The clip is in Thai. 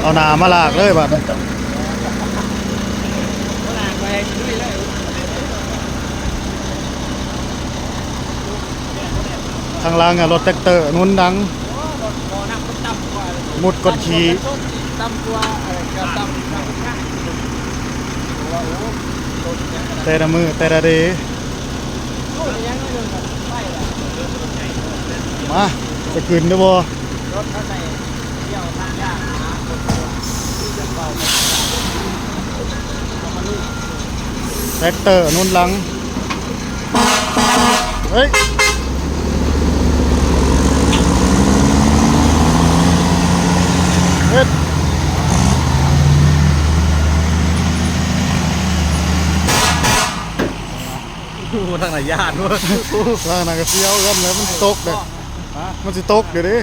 เอาหนามาลากเลยบัดทางล่างอะรถแท็กเตอร์นุ่นดังมุดกดขี่แต่ละมือแต่ละเดย์มาจะขึ้นด้วยบ่แท็กเตอร์นุ่นหลังเฮ้ยเฮ็ดทางไหนญาติวะ ล่างหนังกระเซียวกันแล้วมันตกเด้อมันสิตกเดี๋ยวดิ